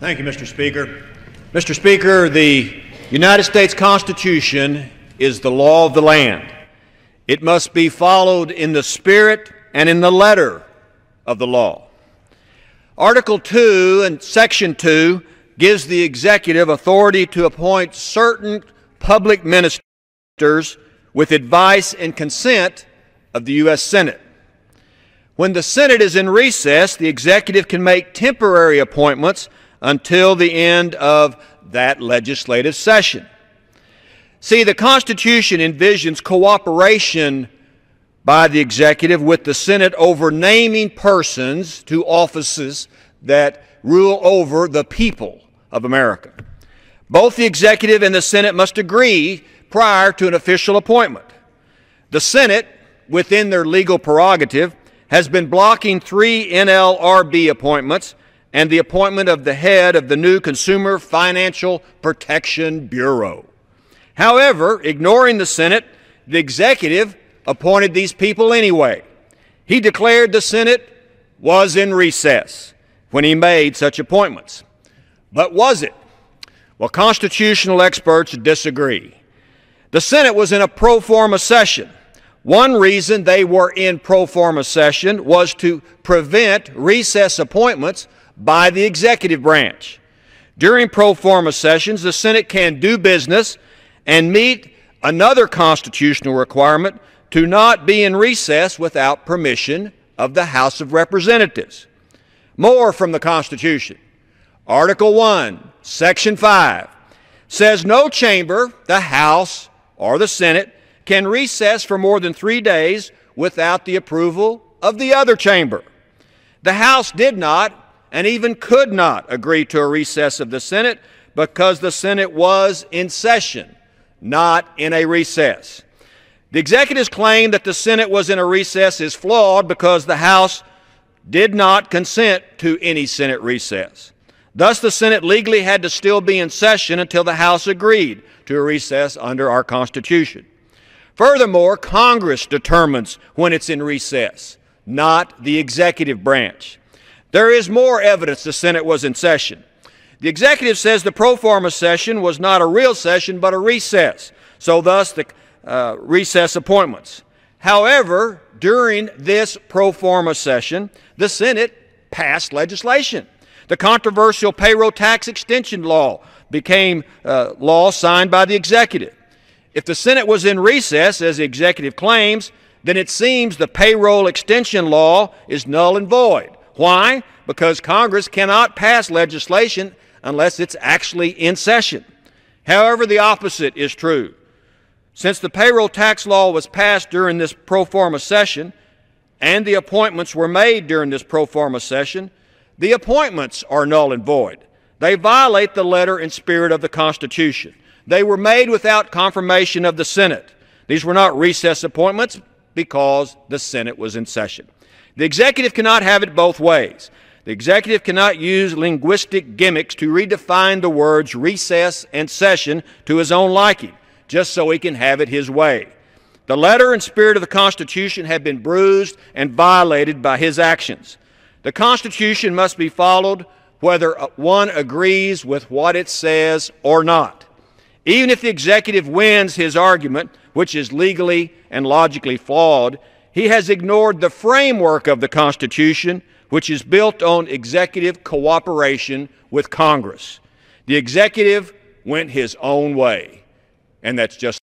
Thank you, Mr. Speaker. Mr. Speaker, the United States Constitution is the law of the land. It must be followed in the spirit and in the letter of the law. Article 2 and Section 2 gives the executive authority to appoint certain public ministers with advice and consent of the U.S. Senate. When the Senate is in recess, the executive can make temporary appointments until the end of that legislative session. See, the Constitution envisions cooperation by the executive with the Senate over naming persons to offices that rule over the people of America. Both the executive and the Senate must agree prior to an official appointment. The Senate, within their legal prerogative, has been blocking 3 NLRB appointments and the appointment of the head of the new Consumer Financial Protection Bureau. However, ignoring the Senate, the executive appointed these people anyway. He declared the Senate was in recess when he made such appointments. But was it? Well, constitutional experts disagree. The Senate was in a pro forma session. One reason they were in pro forma session was to prevent recess appointments by the executive branch. During pro forma sessions, the Senate can do business and meet another constitutional requirement to not be in recess without permission of the House of Representatives. More from the Constitution. Article 1, Section 5 says no chamber, the House or the Senate, can recess for more than 3 days without the approval of the other chamber. The House did not and even could not agree to a recess of the Senate because the Senate was in session, not in a recess. The executive's claim that the Senate was in a recess is flawed because the House did not consent to any Senate recess. Thus, the Senate legally had to still be in session until the House agreed to a recess under our Constitution. Furthermore, Congress determines when it's in recess, not the executive branch. There is more evidence the Senate was in session. The executive says the pro forma session was not a real session but a recess, so thus the recess appointments. However, during this pro forma session, the Senate passed legislation. The controversial payroll tax extension law became law signed by the executive. If the Senate was in recess, as the executive claims, then it seems the payroll extension law is null and void. Why? Because Congress cannot pass legislation unless it's actually in session. However, the opposite is true. Since the payroll tax law was passed during this pro forma session and the appointments were made during this pro forma session, the appointments are null and void. They violate the letter and spirit of the Constitution. They were made without confirmation of the Senate. These were not recess appointments because the Senate was in session. The executive cannot have it both ways. The executive cannot use linguistic gimmicks to redefine the words recess and session to his own liking, just so he can have it his way. The letter and spirit of the Constitution have been bruised and violated by his actions. The Constitution must be followed whether one agrees with what it says or not. Even if the executive wins his argument, which is legally and logically flawed, he has ignored the framework of the Constitution, which is built on executive cooperation with Congress. The executive went his own way, and that's just